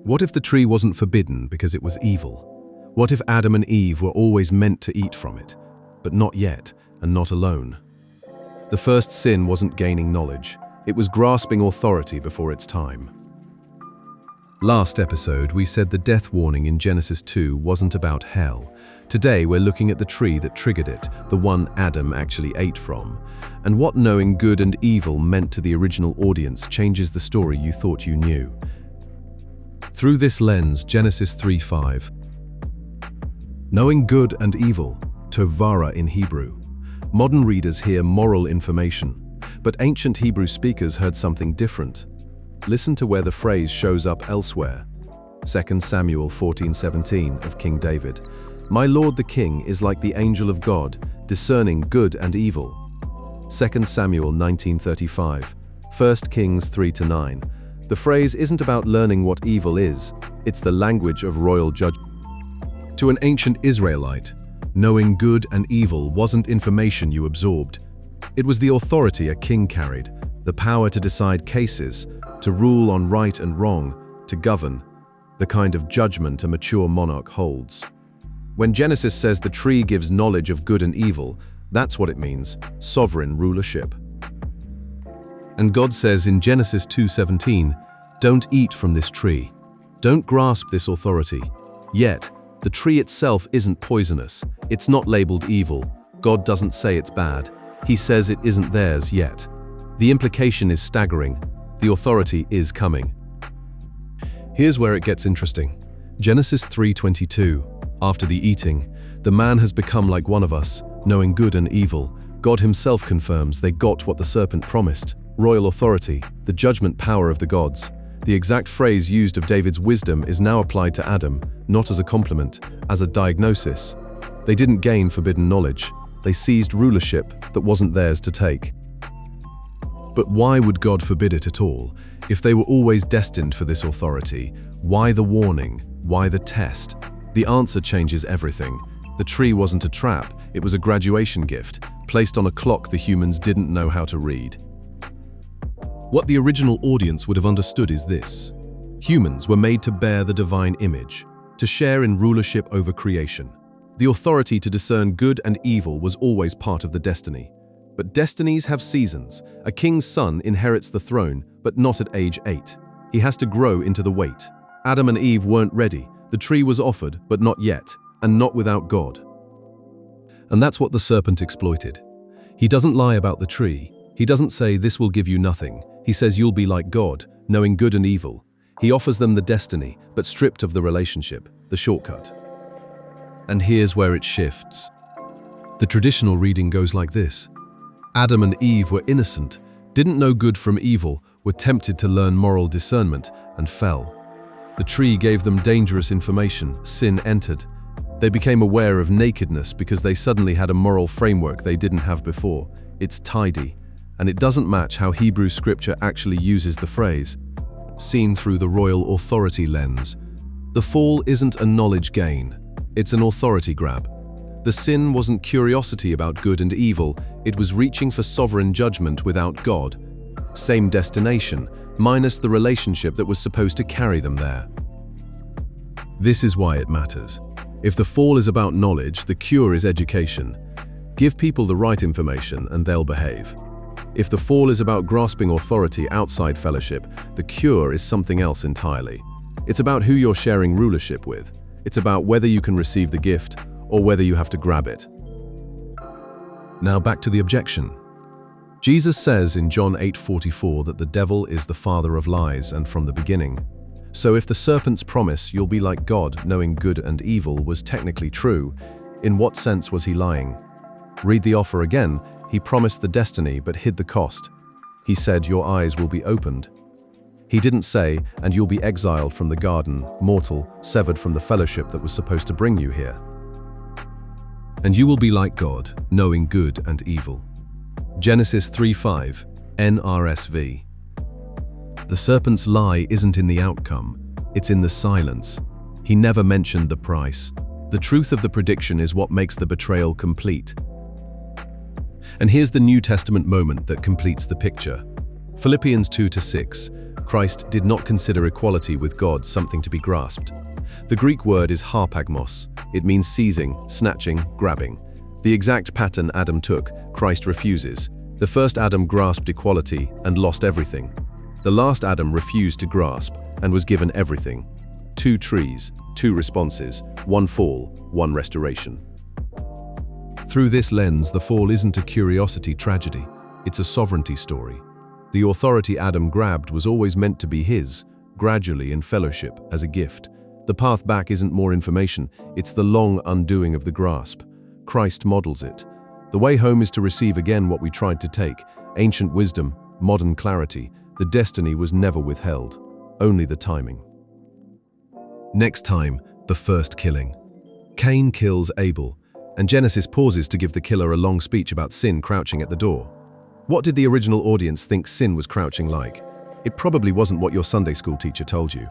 What if the tree wasn't forbidden because it was evil? What if Adam and Eve were always meant to eat from it, but not yet, and not alone? The first sin wasn't gaining knowledge, it was grasping authority before its time. Last episode, we said the death warning in Genesis 2 wasn't about hell. Today, we're looking at the tree that triggered it, the one Adam actually ate from. And what knowing good and evil meant to the original audience changes the story you thought you knew. Through this lens, Genesis 3:5. Knowing good and evil, to vara in Hebrew. Modern readers hear moral information, but ancient Hebrew speakers heard something different. Listen to where the phrase shows up elsewhere. 2 Samuel 14:17 of King David. My Lord the King is like the angel of God, discerning good and evil. 2 Samuel 19:35. 1 Kings 3-9. The phrase isn't about learning what evil is, it's the language of royal judgment. To an ancient Israelite, knowing good and evil wasn't information you absorbed. It was the authority a king carried, the power to decide cases, to rule on right and wrong, to govern, the kind of judgment a mature monarch holds. When Genesis says the tree gives knowledge of good and evil, that's what it means, sovereign rulership. And God says in Genesis 2:17, don't eat from this tree. Don't grasp this authority. Yet, the tree itself isn't poisonous. It's not labeled evil. God doesn't say it's bad. He says it isn't theirs yet. The implication is staggering. The authority is coming. Here's where it gets interesting. Genesis 3:22. After the eating, the man has become like one of us, knowing good and evil. God himself confirms they got what the serpent promised. Royal authority, the judgment power of the gods. The exact phrase used of David's wisdom is now applied to Adam, not as a compliment, as a diagnosis. They didn't gain forbidden knowledge. They seized rulership that wasn't theirs to take. But why would God forbid it at all? If they were always destined for this authority, why the warning? Why the test? The answer changes everything. The tree wasn't a trap, it was a graduation gift, placed on a clock the humans didn't know how to read. What the original audience would have understood is this. Humans were made to bear the divine image, to share in rulership over creation. The authority to discern good and evil was always part of the destiny. But destinies have seasons. A king's son inherits the throne, but not at age 8. He has to grow into the weight. Adam and Eve weren't ready. The tree was offered, but not yet, and not without God. And that's what the serpent exploited. He doesn't lie about the tree. He doesn't say, this will give you nothing. He says you'll be like God, knowing good and evil. He offers them the destiny, but stripped of the relationship, the shortcut. And here's where it shifts. The traditional reading goes like this. Adam and Eve were innocent, didn't know good from evil, were tempted to learn moral discernment, and fell. The tree gave them dangerous information, sin entered. They became aware of nakedness because they suddenly had a moral framework they didn't have before. It's tidy, and it doesn't match how Hebrew scripture actually uses the phrase. Seen through the royal authority lens, the fall isn't a knowledge gain, it's an authority grab. The sin wasn't curiosity about good and evil, it was reaching for sovereign judgment without God. Same destination, minus the relationship that was supposed to carry them there. This is why it matters. If the fall is about knowledge, the cure is education. Give people the right information and they'll behave. If the fall is about grasping authority outside fellowship, the cure is something else entirely. It's about who you're sharing rulership with. It's about whether you can receive the gift or whether you have to grab it. Now back to the objection. Jesus says in John 8:44 that the devil is the father of lies and from the beginning. So if the serpent's promise, you'll be like God, knowing good and evil, was technically true, in what sense was he lying? Read the offer again. He promised the destiny but hid the cost. He said, your eyes will be opened. He didn't say, and you'll be exiled from the garden, mortal, severed from the fellowship that was supposed to bring you here. And you will be like God, knowing good and evil. Genesis 3:5, NRSV. The serpent's lie isn't in the outcome, it's in the silence. He never mentioned the price. The truth of the prediction is what makes the betrayal complete. And here's the New Testament moment that completes the picture. Philippians 2-6. Christ did not consider equality with God something to be grasped. The Greek word is harpagmos. It means seizing, snatching, grabbing. The exact pattern Adam took, Christ refuses. The first Adam grasped equality and lost everything. The last Adam refused to grasp and was given everything. 2 trees, 2 responses, 1 fall, 1 restoration. Through this lens, the fall isn't a curiosity tragedy, it's a sovereignty story. The authority Adam grabbed was always meant to be his, gradually in fellowship, as a gift. The path back isn't more information, it's the long undoing of the grasp. Christ models it. The way home is to receive again what we tried to take, ancient wisdom, modern clarity. The destiny was never withheld, only the timing. Next time, the first killing. Cain kills Abel, and Genesis pauses to give the killer a long speech about sin crouching at the door. What did the original audience think sin was crouching like? It probably wasn't what your Sunday school teacher told you.